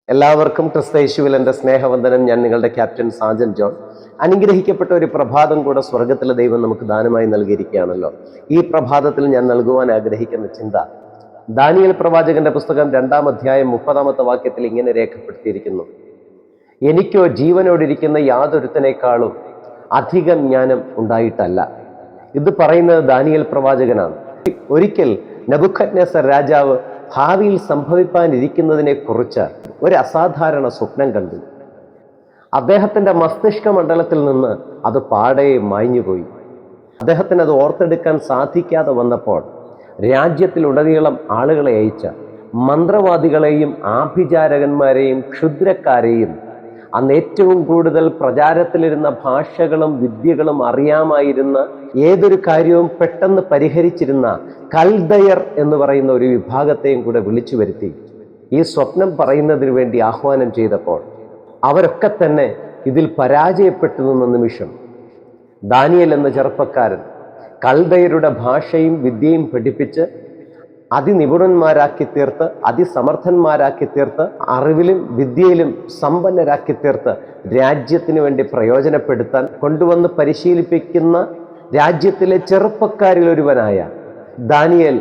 എല്ലാവർക്കും ക്രിസ്തയേശുവിൽ എൻ്റെ സ്നേഹവന്ദനം. ഞാൻ നിങ്ങളുടെ ക്യാപ്റ്റൻ സാജൻ ജോൺ. അനുഗ്രഹിക്കപ്പെട്ട ഒരു പ്രഭാതം കൂടെ സ്വർഗത്തിലെ ദൈവം നമുക്ക് ദാനമായി നൽകിയിരിക്കുകയാണല്ലോ. ഈ പ്രഭാതത്തിൽ ഞാൻ നൽകുവാൻ ആഗ്രഹിക്കുന്ന ചിന്ത ദാനിയേൽ പ്രവാചകന്റെ പുസ്തകം 2-ാം അധ്യായം 30-ാമത്തെ വാക്യത്തിൽ ഇങ്ങനെ രേഖപ്പെടുത്തിയിരിക്കുന്നു: എനിക്കോ ജീവനോടിരിക്കുന്ന യാതൊരുത്തനേക്കാളും അധികം ജ്ഞാനം ഉണ്ടായിട്ടല്ല. ഇത് പറയുന്നത് ദാനിയേൽ പ്രവാചകനാണ്. ഒരിക്കൽ നെബൂഖദ്നേസർ രാജാവ് ഭാവിയിൽ സംഭവിപ്പാനിരിക്കുന്നതിനെ കുറിച്ച് ഒരു അസാധാരണ സ്വപ്നം കണ്ടു. അദ്ദേഹത്തിൻ്റെ മസ്തിഷ്ക മണ്ഡലത്തിൽ നിന്ന് അത് പാടെ മാഞ്ഞുപോയി. അദ്ദേഹത്തിന് അത് ഓർത്തെടുക്കാൻ സാധിക്കാതെ വന്നപ്പോൾ രാജ്യത്തിലുടനീളം ആളുകളെ അയച്ച മന്ത്രവാദികളെയും ആഭിചാരകന്മാരെയും ക്ഷുദ്രക്കാരെയും അന്ന് ഏറ്റവും കൂടുതൽ പ്രചാരത്തിലിരുന്ന ഭാഷകളും വിദ്യകളും അറിയാമായിരുന്ന ഏതൊരു കാര്യവും പെട്ടെന്ന് പരിഹരിച്ചിരുന്ന കൽദയർ എന്ന് പറയുന്ന ഒരു വിഭാഗത്തെയും കൂടെ വിളിച്ചു വരുത്തി ഈ സ്വപ്നം പറയുന്നതിന് വേണ്ടി ആഹ്വാനം ചെയ്തപ്പോൾ അവരൊക്കെ തന്നെ ഇതിൽ പരാജയപ്പെട്ടു നിന്ന നിമിഷം ദാനിയേൽ എന്ന ചെറുപ്പക്കാരൻ കൽദയരുടെ ഭാഷയും വിദ്യയും പഠിപ്പിച്ച് അതിനിപുണന്മാരാക്കി തീർത്ത്, അതിസമർത്ഥന്മാരാക്കി തീർത്ത്, അറിവിലും വിദ്യയിലും സമ്പന്നരാക്കി തീർത്ത് രാജ്യത്തിന് വേണ്ടി പ്രയോജനപ്പെടുത്താൻ കൊണ്ടുവന്ന് പരിശീലിപ്പിക്കുന്ന രാജ്യത്തിലെ ചെറുപ്പക്കാരിൽ ഒരുവനായ ദാനിയേൽ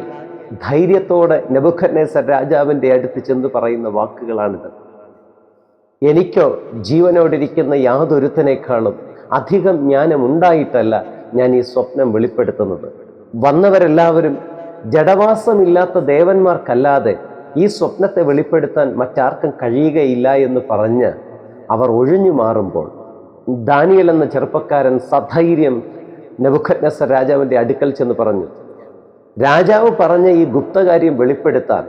ധൈര്യത്തോടെ നെബൂഖദ്നേസർ രാജാവിൻ്റെ അടുത്ത് ചെന്ന് പറയുന്ന വാക്കുകളാണിത്: എനിക്കോ ജീവനോടിരിക്കുന്ന യാതൊരുത്തനേക്കാളും അധികം ജ്ഞാനം ഉണ്ടായിട്ടല്ല ഞാൻ ഈ സ്വപ്നം വെളിപ്പെടുത്തുന്നത്. വന്നവരെല്ലാവരും ജഡവാസമില്ലാത്ത ദേവന്മാർക്കല്ലാതെ ഈ സ്വപ്നത്തെ വെളിപ്പെടുത്താൻ മറ്റാർക്കും കഴിയുകയില്ല എന്ന് പറഞ്ഞ് അവർ ഒഴിഞ്ഞു മാറുമ്പോൾ ദാനിയേൽ എന്ന ചെറുപ്പക്കാരൻ സധൈര്യം നെബൂഖദ്നേസർ രാജാവിൻ്റെ അടുക്കൽ ചെന്ന് പറഞ്ഞു: രാജാവ് പറഞ്ഞ ഈ ഗുപ്തകാര്യം വെളിപ്പെടുത്താൻ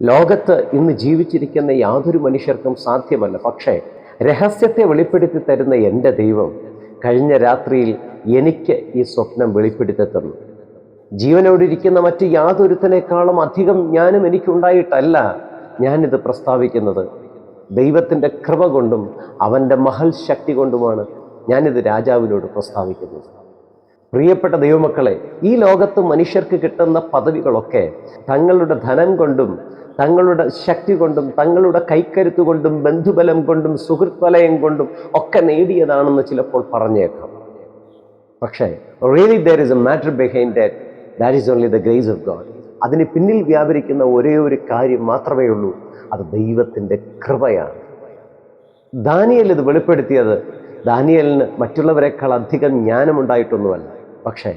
ലോകത്ത് ഇന്ന് ജീവിച്ചിരിക്കുന്ന യാതൊരു മനുഷ്യർക്കും സാധ്യമല്ല. പക്ഷേ രഹസ്യത്തെ വെളിപ്പെടുത്തി തരുന്ന എൻ്റെ ദൈവം കഴിഞ്ഞ രാത്രിയിൽ എനിക്ക് ഈ സ്വപ്നം വെളിപ്പെടുത്തി തന്നു. ജീവനോടിരിക്കുന്ന മറ്റ് യാതൊരുത്തനേക്കാളും അധികം ജ്ഞാനം എനിക്കുണ്ടായിട്ടല്ല ഞാനിത് പ്രസ്താവിക്കുന്നത്. ദൈവത്തിൻ്റെ കൃപ കൊണ്ടും അവൻ്റെ മഹൽ ശക്തി കൊണ്ടുമാണ് ഞാനിത് രാജാവിനോട് പ്രസ്താവിക്കുന്നത്. പ്രിയപ്പെട്ട ദൈവമക്കളെ, ഈ ലോകത്ത് മനുഷ്യർക്ക് കിട്ടുന്ന പദവികളൊക്കെ തങ്ങളുടെ ധനം കൊണ്ടും തങ്ങളുടെ ശക്തി കൊണ്ടും തങ്ങളുടെ കൈക്കരുത്ത് കൊണ്ടും ബന്ധുബലം കൊണ്ടും സുഹൃത്ത് വലയം കൊണ്ടും ഒക്കെ നേടിയതാണെന്ന് ചിലപ്പോൾ പറഞ്ഞേക്കാം. പക്ഷേ really there is a matter behind that. That is only the grace of God. അതിന് പിന്നിൽ വ്യാപരിക്കുന്ന ഒരേ ഒരു കാര്യം മാത്രമേ ഉള്ളൂ, അത് ദൈവത്തിൻ്റെ കൃപയാണ്. ദാനിയേൽ ഇത് വെളിപ്പെടുത്തിയത് ദാനിയേലിന് മറ്റുള്ളവരെക്കാൾ അധികം ജ്ഞാനമുണ്ടായിട്ടൊന്നുമല്ല, പക്ഷേ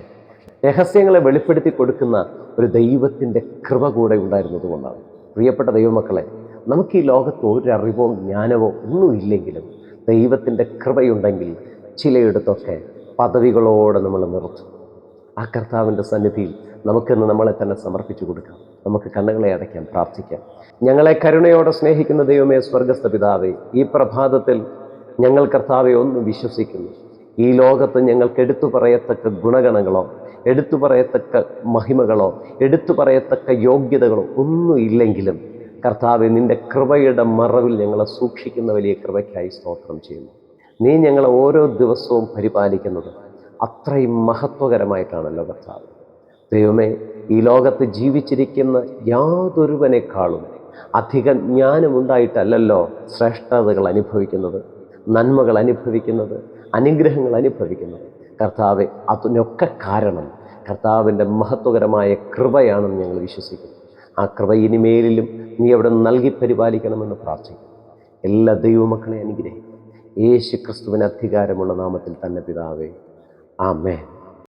രഹസ്യങ്ങളെ വെളിപ്പെടുത്തി കൊടുക്കുന്ന ഒരു ദൈവത്തിൻ്റെ കൃപ കൂടെ ഉണ്ടായിരുന്നത് കൊണ്ടാണ്. പ്രിയപ്പെട്ട ദൈവമക്കളെ, നമുക്ക് ഈ ലോകത്ത് ഒരറിവോ ജ്ഞാനമോ ഒന്നുമില്ലെങ്കിലും ദൈവത്തിൻ്റെ കൃപയുണ്ടെങ്കിൽ ചിലയിടത്തൊക്കെ പദവികളോടെ നമ്മൾ നിർത്തും. ആ കർത്താവിൻ്റെ സന്നിധിയിൽ നമുക്കിന്ന് നമ്മളെ തന്നെ സമർപ്പിച്ചു കൊടുക്കാം. നമുക്ക് കണ്ണുകളെ അടയ്ക്കാം, പ്രാർത്ഥിക്കാം. ഞങ്ങളെ കരുണയോടെ സ്നേഹിക്കുന്ന ദൈവമേ, സ്വർഗസ്ഥ പിതാവേ, ഈ പ്രഭാതത്തിൽ ഞങ്ങൾ കർത്താവെ ഒന്ന് വിശ്വസിക്കുന്നു. ഈ ലോകത്ത് ഞങ്ങൾക്ക് എടുത്തു പറയത്തക്ക ഗുണഗണങ്ങളോ എടുത്തു പറയത്തക്ക മഹിമകളോ എടുത്തു പറയത്തക്ക യോഗ്യതകളോ ഒന്നും ഇല്ലെങ്കിലും കർത്താവെ, നിൻ്റെ കൃപയുടെ മറവിൽ ഞങ്ങളെ സൂക്ഷിക്കുന്ന വലിയ കൃപയ്ക്കായി സ്തോത്രം ചെയ്യുന്നു. നീ ഞങ്ങളെ ഓരോ ദിവസവും പരിപാലിക്കുന്നത് അത്രയും മഹത്വകരമായിട്ടാണല്ലോ കർത്താവ്. ദൈവമേ, ഈ ലോകത്ത് ജീവിച്ചിരിക്കുന്ന യാതൊരുവനേക്കാളും അധികം ജ്ഞാനമുണ്ടായിട്ടല്ലല്ലോ ശ്രേഷ്ഠതകൾ അനുഭവിക്കുന്നത്, നന്മകൾ അനുഭവിക്കുന്നത്, അനുഗ്രഹങ്ങൾ അനുഭവിക്കുന്നത്. കർത്താവെ, അതിനൊക്കെ കാരണം കർത്താവിൻ്റെ മഹത്വകരമായ കൃപയാണെന്ന് ഞങ്ങൾ വിശ്വസിക്കുന്നു. ആ കൃപ ഇനിമേലിലും നീ അവിടെ നൽകി പരിപാലിക്കണമെന്ന് പ്രാർത്ഥിക്കുന്നു. എല്ലാ ദൈവമക്കളെ അനുഗ്രഹിക്കും യേശു ക്രിസ്തുവിന് അധികാരമുള്ള നാമത്തിൽ തന്നെ പിതാവേ, ആമേൻ.